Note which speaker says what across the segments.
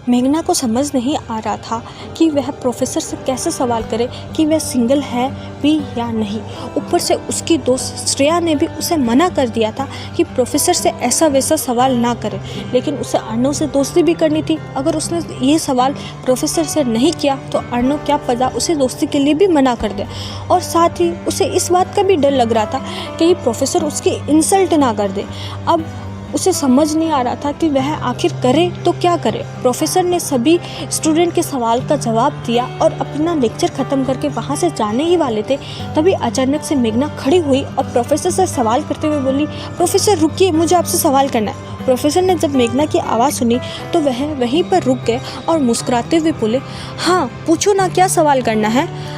Speaker 1: मेघना को समझ नहीं आ रहा था कि वह प्रोफेसर से कैसे सवाल करे कि वह सिंगल है भी या नहीं। ऊपर से उसकी दोस्त श्रेया ने भी उसे मना कर दिया था कि प्रोफेसर से ऐसा वैसा सवाल ना करे, लेकिन उसे अर्णव से दोस्ती भी करनी थी। अगर उसने ये सवाल प्रोफेसर से नहीं किया तो अर्णव क्या पता उसे दोस्ती के लिए भी मना कर दे। और साथ ही उसे इस बात का भी डर लग रहा था कि प्रोफेसर उसकी इंसल्ट ना कर दे। अब उसे समझ नहीं आ रहा था कि वह आखिर करे तो क्या करे। प्रोफेसर ने सभी स्टूडेंट के सवाल का जवाब दिया और अपना लेक्चर ख़त्म करके वहाँ से जाने ही वाले थे, तभी अचानक से मेघना खड़ी हुई और प्रोफेसर से सवाल करते हुए बोली, प्रोफेसर रुकिए, मुझे आपसे सवाल करना है। प्रोफेसर ने जब मेघना की आवाज़ सुनी तो वह वहीं पर रुक गए और मुस्कुराते हुए बोले, हाँ पूछो ना, क्या सवाल करना है।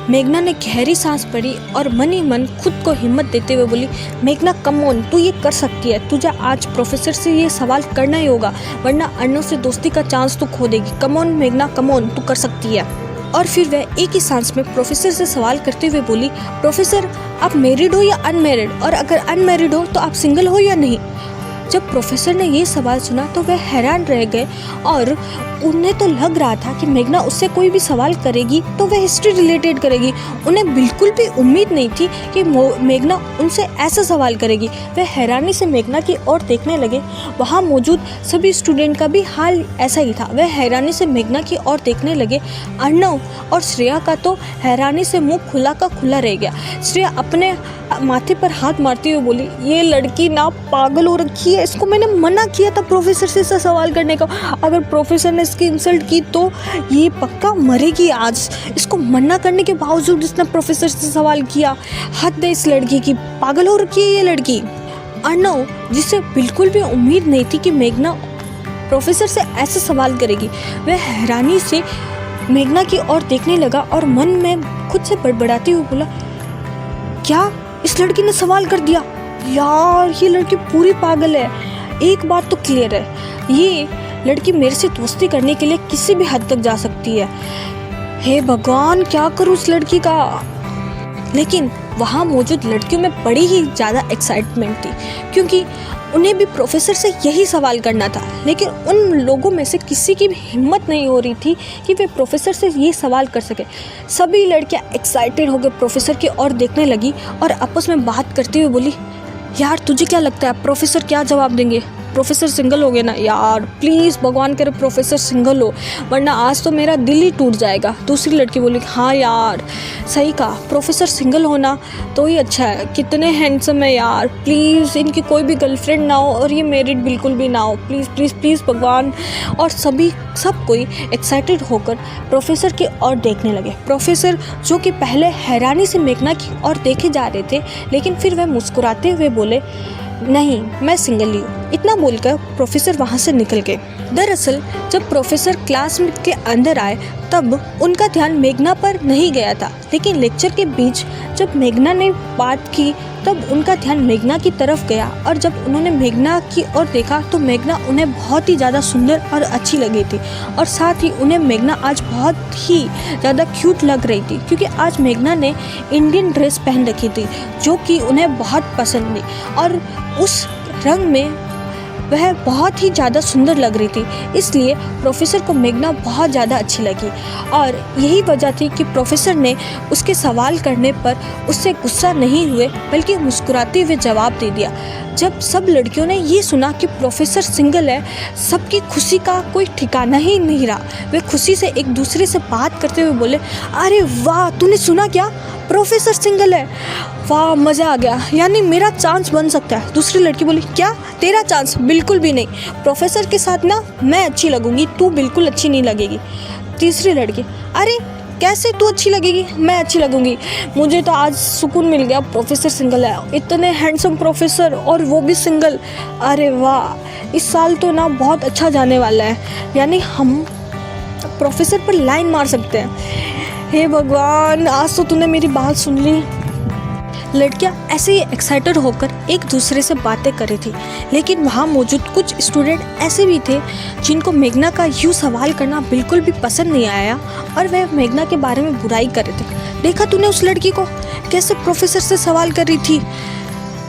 Speaker 1: मेघना ने गहरी सांस भरी और मन ही मन खुद को हिम्मत देते हुए बोली, मेघना कम ऑन, तू ये कर सकती है। तुझे आज प्रोफेसर से ये सवाल करना ही होगा, वरना अर्णव से दोस्ती का चांस तू खो देगी। कम ऑन मेघना, कम ऑन, तू कर सकती है। और फिर वह एक ही सांस में प्रोफेसर से सवाल करते हुए बोली, प्रोफेसर आप मैरिड हो या अनमैरिड, और अगर अनमैरिड हो तो आप सिंगल हो या नहीं। जब प्रोफेसर ने ये सवाल सुना तो वह हैरान रह गए और उन्हें तो लग रहा था कि मेघना उससे कोई भी सवाल करेगी तो वह हिस्ट्री रिलेटेड करेगी। उन्हें बिल्कुल भी उम्मीद नहीं थी कि मेघना उनसे ऐसा सवाल करेगी। वह हैरानी से मेघना की ओर देखने लगे। वहाँ मौजूद सभी स्टूडेंट का भी हाल ऐसा ही था। वह हैरानी से मेघना की ओर देखने लगे। अर्णव और श्रेया का तो हैरानी से मुंह खुला का खुला रह गया। श्रेया अपने माथे पर हाथ मारते हुए बोली, ये लड़की ना पागल हो रखी है, इसको मैंने मना किया था प्रोफेसर से सवाल करने का। अगर प्रोफेसर ने इसकी इंसल्ट की तो ये पक्का मरेगी आज। इसको मना करने के बावजूद इसने प्रोफेसर से सवाल किया। हद है इस लड़की की, पागल हो रखी है ये लड़की। अर्णव, जिसे बिल्कुल भी उम्मीद नहीं थी कि मेघना प्रोफेसर से ऐसा सवाल करेगी, वह हैरानी से मेघना की ओर देखने लगा और मन में खुद से बड़बड़ाते हुए बोला, क्या इस लड़की ने सवाल कर दिया? यार ये लड़की पूरी पागल है। एक बात तो क्लियर है, ये लड़की मेरे से दोस्ती करने के लिए किसी भी हद तक जा सकती है। हे भगवान, क्या करूँ उस लड़की का। लेकिन वहाँ मौजूद लड़कियों में बड़ी ही ज़्यादा एक्साइटमेंट थी, क्योंकि उन्हें भी प्रोफेसर से यही सवाल करना था। लेकिन उन लोगों में से किसी की भी हिम्मत नहीं हो रही थी कि वे प्रोफेसर से ये सवाल कर सके। सभी लड़कियां एक्साइटेड होकर प्रोफेसर की ओर देखने लगी और आपस में बात करते हुए बोली, यार तुझे क्या लगता है प्रोफेसर क्या जवाब देंगे? प्रोफेसर सिंगल हो गए ना यार, प्लीज़ भगवान करे प्रोफेसर सिंगल हो, वरना आज तो मेरा दिल ही टूट जाएगा। दूसरी लड़की बोली, हाँ यार सही कहा, प्रोफेसर सिंगल होना तो ही अच्छा है, कितने हैंडसम है यार। प्लीज़ इनकी कोई भी गर्लफ्रेंड ना हो और ये मैरिड बिल्कुल भी ना हो, प्लीज़ प्लीज़ प्लीज़ भगवान। और सब कोई एक्साइटेड होकर प्रोफेसर की ओर देखने लगे। प्रोफेसर जो कि पहले हैरानी से मेघना की ओर देखे जा रहे थे, लेकिन फिर वह मुस्कुराते हुए बोले, नहीं मैं सिंगल ही हूँ। इतना बोलकर प्रोफेसर वहाँ से निकल गए। दरअसल जब प्रोफेसर क्लास के अंदर आए तब उनका ध्यान मेघना पर नहीं गया था, लेकिन लेक्चर के बीच जब मेघना ने बात की तब उनका ध्यान मेघना की तरफ गया। और जब उन्होंने मेघना की ओर देखा तो मेघना उन्हें बहुत ही ज़्यादा सुंदर और अच्छी लगी थी, और साथ ही उन्हें मेघना आज बहुत ही ज़्यादा क्यूट लग रही थी, क्योंकि आज मेघना ने इंडियन ड्रेस पहन रखी थी जो कि उन्हें बहुत पसंद थी, और उस रंग में वह बहुत ही ज़्यादा सुंदर लग रही थी। इसलिए प्रोफेसर को मेघना बहुत ज़्यादा अच्छी लगी, और यही वजह थी कि प्रोफेसर ने उसके सवाल करने पर उससे गुस्सा नहीं हुए बल्कि मुस्कुराते हुए जवाब दे दिया। जब सब लड़कियों ने ये सुना कि प्रोफेसर सिंगल है, सबकी खुशी का कोई ठिकाना ही नहीं रहा। वे खुशी से एक दूसरे से बात करते हुए बोले, अरे वाह तूने सुना क्या, प्रोफेसर सिंगल है, वाह मज़ा आ गया, यानी मेरा चांस बन सकता है। दूसरी लड़की बोली, क्या तेरा चांस? बिल्कुल भी नहीं, प्रोफेसर के साथ ना मैं अच्छी लगूंगी, तू बिल्कुल अच्छी नहीं लगेगी। तीसरी लड़की, अरे कैसे तू अच्छी लगेगी, मैं अच्छी लगूंगी, मुझे तो आज सुकून मिल गया, प्रोफेसर सिंगल है, इतने हैंडसम प्रोफेसर और वो भी सिंगल। अरे वाह, इस साल तो ना बहुत अच्छा जाने वाला है, यानी हम प्रोफेसर पर लाइन मार सकते हैं। हे भगवान, आज तो तूने मेरी बात सुन ली। लड़कियां ऐसे ही एक्साइटेड होकर एक दूसरे से बातें कर रही थी, लेकिन वहाँ मौजूद कुछ स्टूडेंट ऐसे भी थे जिनको मेघना का यूँ सवाल करना बिल्कुल भी पसंद नहीं आया, और वह मेघना के बारे में बुराई कर रहे थे। देखा तूने उस लड़की को कैसे प्रोफेसर से सवाल कर रही थी?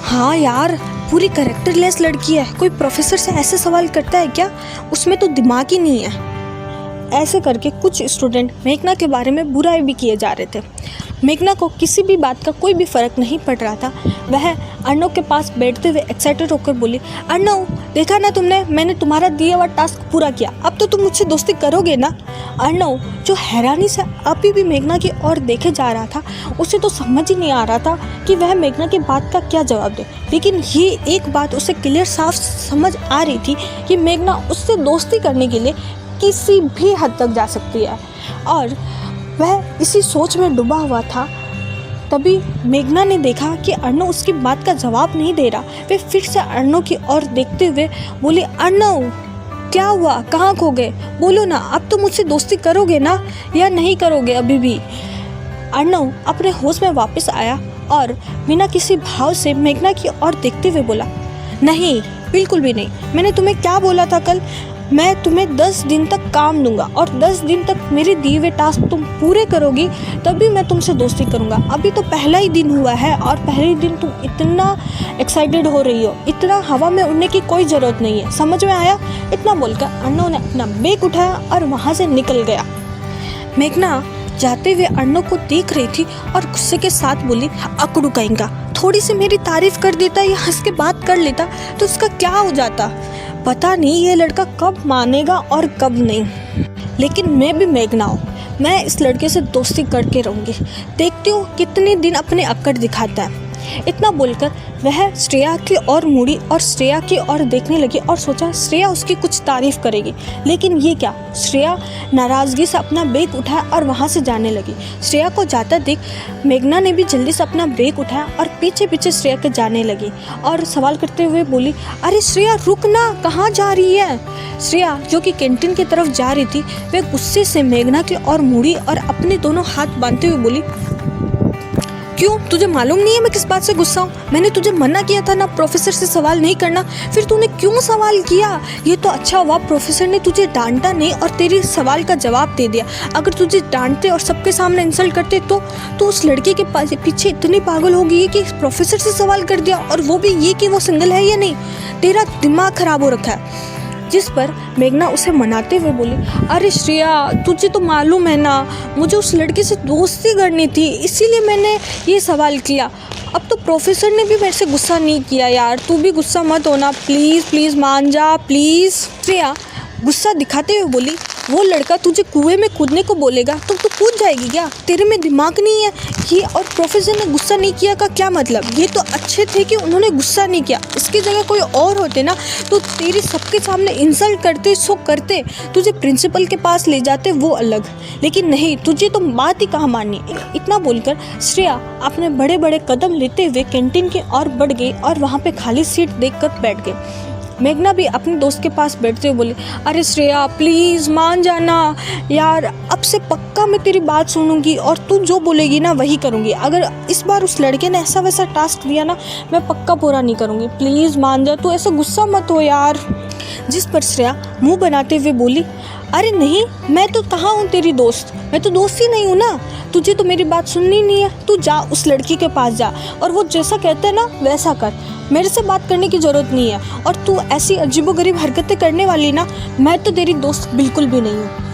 Speaker 1: हाँ यार, पूरी कैरेक्टरलेस लड़की है, कोई प्रोफेसर से ऐसे सवाल करता है क्या, उसमें तो दिमाग ही नहीं है। ऐसे करके कुछ स्टूडेंट मेघना के बारे में बुराई भी किए जा रहे थे। मेघना को किसी भी बात का कोई भी फ़र्क नहीं पड़ रहा था। वह अर्णव के पास बैठते हुए एक्साइटेड होकर बोली, अर्णव देखा ना तुमने, मैंने तुम्हारा दिया हुआ टास्क पूरा किया, अब तो तुम मुझसे दोस्ती करोगे ना। अर्णव जो हैरानी से अभी भी मेघना की ओर देखे जा रहा था, उसे तो समझ ही नहीं आ रहा था कि वह मेघना की बात का क्या जवाब दे। लेकिन ये एक बात उसे क्लियर साफ समझ आ रही थी कि मेघना उससे दोस्ती करने के लिए किसी भी हद तक जा सकती है, और वह इसी सोच में डूबा हुआ था। तभी मेघना ने देखा कि अर्णव उसकी बात का जवाब नहीं दे रहा। वे फिर से अर्णव की ओर देखते हुए बोली, अर्णव क्या हुआ, कहाँ खो गए, बोलो ना, अब तो मुझसे दोस्ती करोगे ना या नहीं करोगे अभी भी। अर्णव अपने होश में वापस आया और बिना किसी भाव से मेघना की ओर देखते हुए बोला, नहीं बिल्कुल भी नहीं, मैंने तुम्हें क्या बोला था कल, मैं तुम्हें 10 दिन तक काम दूंगा और 10 दिन तक मेरे दिए हुए टास्क तुम पूरे करोगी तभी मैं तुमसे दोस्ती करूंगा। अभी तो पहला ही दिन हुआ है और पहले ही दिन तुम इतना एक्साइटेड हो रही हो, इतना हवा में उड़ने की कोई ज़रूरत नहीं है, समझ में आया। इतना बोलकर अर्णव ने अपना बैग उठाया और वहाँ से निकल गया। मेघना जाते हुए अर्णव को देख रही थी और गुस्से के साथ बोली, अकड़ू कहेगा, थोड़ी सी मेरी तारीफ कर देता या हंस के बात कर लेता तो उसका क्या हो जाता। पता नहीं ये लड़का कब मानेगा और कब नहीं। लेकिन मैं भी मेघना हूँ, मैं इस लड़के से दोस्ती करके रहूँगी, देखती हूँ कितने दिन अपने अक्कड़ दिखाता है। इतना बोलकर वह श्रेया की ओर मुड़ी और श्रेया की ओर देखने लगी और सोचा श्रेया उसकी कुछ तारीफ करेगी। लेकिन ये क्या, श्रेया नाराज़गी से अपना बैग उठाया और वहाँ से जाने लगी। श्रेया को जाता देख मेघना ने भी जल्दी से अपना बैग उठाया और पीछे पीछे श्रेया के जाने लगी और सवाल करते हुए बोली, अरे श्रेया रुक ना, कहाँ जा रही है। श्रेया जो कि कैंटीन की तरफ जा रही थी, वह गुस्से से मेघना की ओर मुड़ी और अपने दोनों हाथ बांधते हुए बोली, क्यों, तुझे मालूम नहीं है मैं किस बात से गुस्सा हूँ। मैंने तुझे मना किया था ना प्रोफेसर से सवाल नहीं करना, फिर तूने क्यों सवाल किया। ये तो अच्छा हुआ प्रोफेसर ने तुझे डांटा नहीं और तेरे सवाल का जवाब दे दिया। अगर तुझे डांटते और सबके सामने इंसल्ट करते तो उस लड़के के पीछे इतनी पागल हो गई है कि प्रोफेसर से सवाल कर दिया, और वो भी ये कि वो सिंगल है या नहीं। तेरा दिमाग खराब हो रखा है। जिस पर मेघना उसे मनाते हुए बोली, अरे श्रेया तुझे तो मालूम है ना, मुझे उस लड़के से दोस्ती करनी थी, इसीलिए मैंने ये सवाल किया। अब तो प्रोफेसर ने भी मेरे से गुस्सा नहीं किया यार, तू भी गुस्सा मत होना, प्लीज़ प्लीज़ मान जा प्लीज़। श्रेया गुस्सा दिखाते हुए बोली, वो लड़का तुझे कुएं में कूदने को बोलेगा तो तू कूद जाएगी क्या, तेरे में दिमाग नहीं है। ये और प्रोफेसर ने गुस्सा नहीं किया का क्या मतलब, ये तो अच्छे थे कि उन्होंने गुस्सा नहीं किया। इसकी जगह कोई और होते ना तो तेरी सबके सामने इंसल्ट करते, सो करते, तुझे प्रिंसिपल के पास ले जाते, वो अलग। लेकिन नहीं, तुझे तो बात ही कहाँ माननी। इतना बोलकर श्रेया अपने बड़े बड़े कदम लेते हुए कैंटीन की ओर बढ़ गई और वहाँ पे खाली सीट देखकर बैठ गई। मेघना भी अपने दोस्त के पास बैठते हुए बोली, अरे श्रेया प्लीज़ मान जाना यार, अब से पक्का मैं तेरी बात सुनूंगी और तू जो बोलेगी ना वही करूंगी। अगर इस बार उस लड़के ने ऐसा वैसा टास्क दिया ना, मैं पक्का पूरा नहीं करूंगी, प्लीज़ मान जा, तू ऐसा गुस्सा मत हो यार। जिस पर श्रेया मुंह बनाते हुए बोली, अरे नहीं, मैं तो कहाँ हूँ तेरी दोस्त, मैं तो दोस्त ही नहीं हूँ ना, तुझे तो मेरी बात सुननी नहीं है। तू जा उस लड़की के पास जा और वो जैसा कहता है ना वैसा कर, मेरे से बात करने की ज़रूरत नहीं है। और तू ऐसी अजीबोगरीब हरकतें करने वाली ना, मैं तो तेरी दोस्त बिल्कुल भी नहीं हूँ।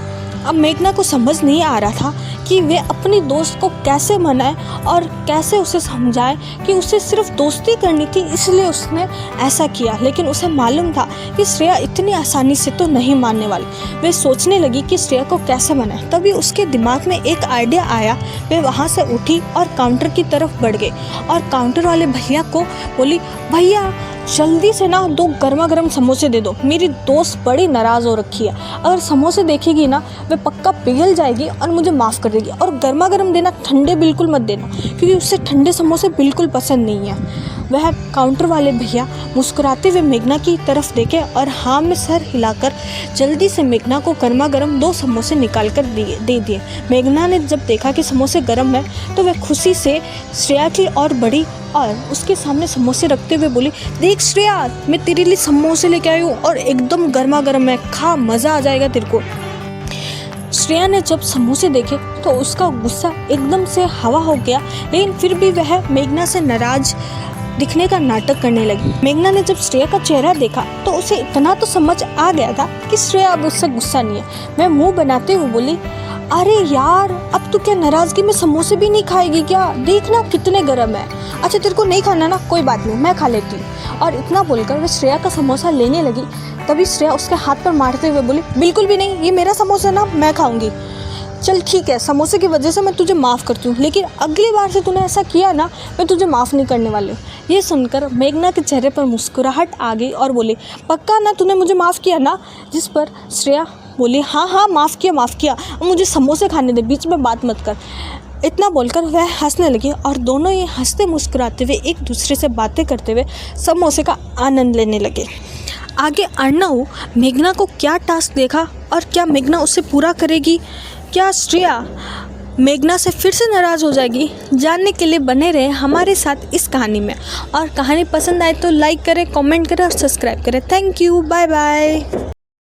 Speaker 1: अब मेघना को समझ नहीं आ रहा था कि वे अपनी दोस्त को कैसे मनाएं और कैसे उसे समझाएं कि उसे सिर्फ दोस्ती करनी थी, इसलिए उसने ऐसा किया। लेकिन उसे मालूम था कि श्रेया इतनी आसानी से तो नहीं मानने वाली। वे सोचने लगी कि श्रेया को कैसे मनाएं। तभी उसके दिमाग में एक आइडिया आया। वे वहाँ से उठी और काउंटर की तरफ बढ़ गई और काउंटर वाले भैया को बोली, भैया जल्दी से ना 2 गर्मा गर्म समोसे दे दो, मेरी दोस्त बड़ी नाराज़ हो रखी है। अगर समोसे देखेगी ना वे पक्का पिघल जाएगी और मुझे माफ़ कर देगी। और गर्मा गर्म देना, ठंडे बिल्कुल मत देना, क्योंकि उससे ठंडे समोसे बिल्कुल पसंद नहीं है। वह काउंटर वाले भैया मुस्कुराते हुए मेघना की तरफ देखे और हाँ में सर हिलाकर जल्दी से मेघना को गर्मा गर्म 2 समोसे निकाल कर दे दिए। मेघना ने जब देखा कि समोसे गर्म है तो वह खुशी से श्रेया की ओर बढ़ी और उसके सामने समोसे रखते हुए बोली, देख श्रेया, मैं तेरे लिए समोसे लेके आई हूँ और एकदम गर्मा गर्म है, खा, मज़ा आ जाएगा तेरे को। श्रेया ने जब समोसे देखे तो उसका गुस्सा एकदम से हवा हो गया, लेकिन फिर भी वह मेघना से नाराज दिखने का नाटक करने लगी। मेघना ने जब श्रेया का चेहरा देखा तो उसे इतना तो समझ आ गया था कि श्रेया अब उससे गुस्सा नहीं है। वह मुंह बनाते हुए बोली, अरे यार, अब तू क्या नाराज़गी में समोसे भी नहीं खाएगी क्या? देखना कितने गर्म है। अच्छा तेरे को नहीं खाना ना, कोई बात नहीं, मैं खा लेती हूँ। और इतना बोलकर वह श्रेया का समोसा लेने लगी। तभी श्रेया उसके हाथ पर मारते हुए बोली, बिल्कुल भी नहीं, ये मेरा समोसा ना, मैं खाऊंगी। चल ठीक है, समोसे की वजह से मैं तुझे माफ़ करती हूँ, लेकिन अगली बार से तूने ऐसा किया ना, मैं तुझे माफ़ नहीं करने वाली हूँ। ये सुनकर मेघना के चेहरे पर मुस्कुराहट आ गई और बोली, पक्का ना, तूने मुझे माफ़ किया ना? जिस पर श्रेया बोली, हाँ हाँ, माफ़ किया, अब मुझे समोसे खाने दे, बीच में बात मत कर। इतना बोलकर वह हंसने लगी और दोनों ये हंसते मुस्कुराते हुए एक दूसरे से बातें करते हुए समोसे का आनंद लेने लगे। आगे अर्णव मेघना को क्या टास्क देखा और क्या मेघना उसे पूरा करेगी? क्या श्रेया मेघना से फिर से नाराज़ हो जाएगी? जानने के लिए बने रहे हमारे साथ इस कहानी में। और कहानी पसंद आए तो लाइक करें, कमेंट करें और सब्सक्राइब करें। Thank you, bye bye.